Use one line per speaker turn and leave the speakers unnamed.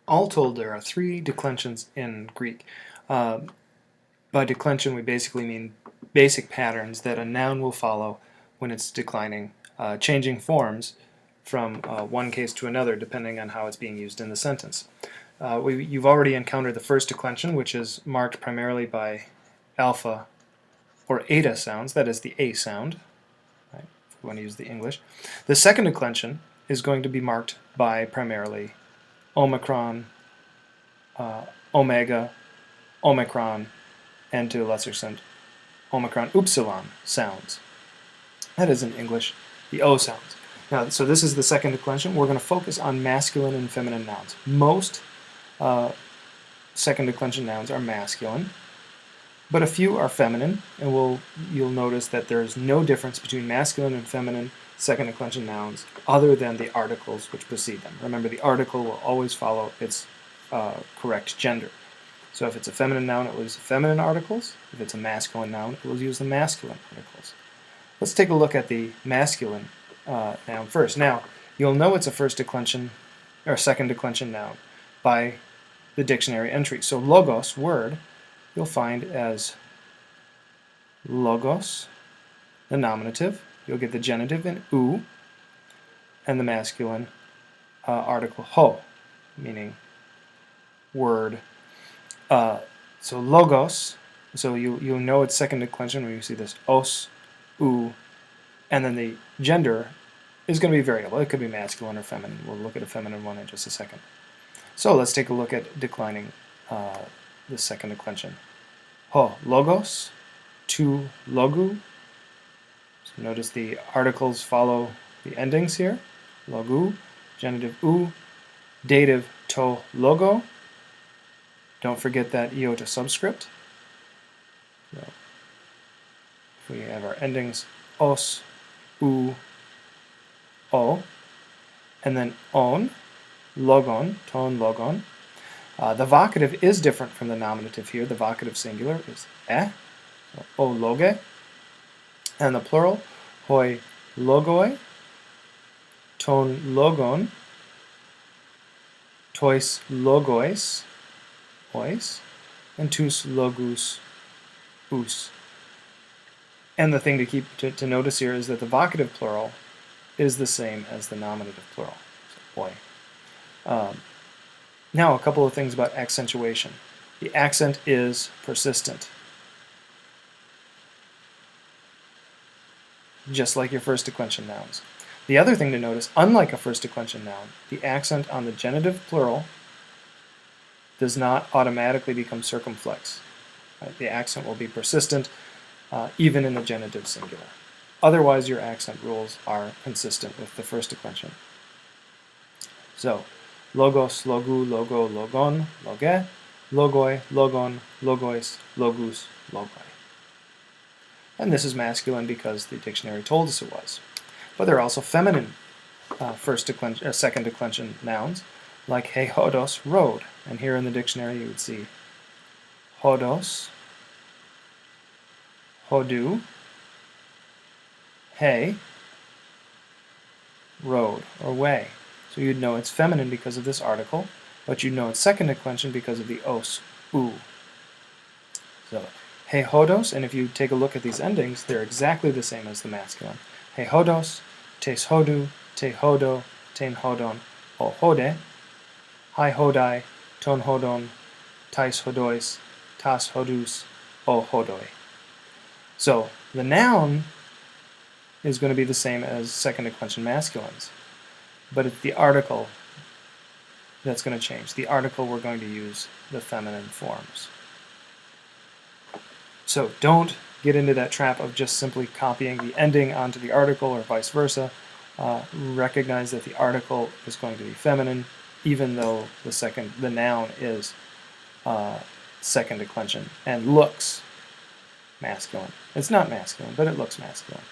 All told, there are 3 declensions in Greek. By declension, we basically mean basic patterns that a noun will follow when it's declining, changing forms from one case to another depending on how it's being used in the sentence. You've already encountered the first declension, which is marked primarily by alpha or eta sounds, that is the A sound, right, if we want to use the English. The second declension is going to be marked by primarily omicron, omega, omicron, and to a lesser extent, omicron upsilon sounds. That is in English, the O sounds. Now, so this is the second declension. We're going to focus on masculine and feminine nouns. Most second declension nouns are masculine, but a few are feminine, and you'll notice that there's no difference between masculine and feminine second declension nouns other than the articles which precede them. Remember, the article will always follow its correct gender. So if it's a feminine noun, it will use the feminine articles. If it's a masculine noun, it will use the masculine articles. Let's take a look at the masculine noun first. Now, you'll know it's a first declension or second declension noun by the dictionary entry. So logos, word, you'll find as logos, the nominative. You'll get the genitive in ou, and the masculine article ho, meaning word. So logos, so you'll know it's second declension when you see this os, ou, and then the gender is going to be variable. It could be masculine or feminine. We'll look at a feminine one in just a second. So let's take a look at declining the second declension. Ho, logos, tu, logu. So notice the articles follow the endings here. Logu, genitive ou, dative to, logo. Don't forget that iota subscript. So we have our endings os, ou, o, and then on, logon, ton, logon. The vocative is different from the nominative here. The vocative singular is so o loge, and the plural hoi logoi, ton logon, tois logois, ois, and tous logus, us. And the thing to keep to notice here is that the vocative plural is the same as the nominative plural, so oi. Now, a couple of things about accentuation. The accent is persistent, just like your first declension nouns. The other thing to notice, unlike a first declension noun, the accent on the genitive plural does not automatically become circumflex. Right? The accent will be persistent even in the genitive singular. Otherwise, your accent rules are consistent with the first declension. So, logos, logu, logo, logon, loge, logoi, logon, logois, logus, logoi. And this is masculine because the dictionary told us it was. But there are also feminine second declension nouns, like he hodos, road. And here in the dictionary you would see hodos, hodu, he, road, or way. So you'd know it's feminine because of this article, but you'd know it's second declension because of the os, u. So, he hodos, and if you take a look at these endings, they're exactly the same as the masculine. He hodos, tes hodu, te hodo, ten hodon, o hode, hi hodai, ton hodon, tais hodois, tas hodus, o hodoi. So the noun is going to be the same as second declension masculines, but it's the article that's going to change. The article, we're going to use the feminine forms. So don't get into that trap of just simply copying the ending onto the article or vice versa. Recognize that the article is going to be feminine, even though the noun is second declension and looks masculine. It's not masculine, but it looks masculine.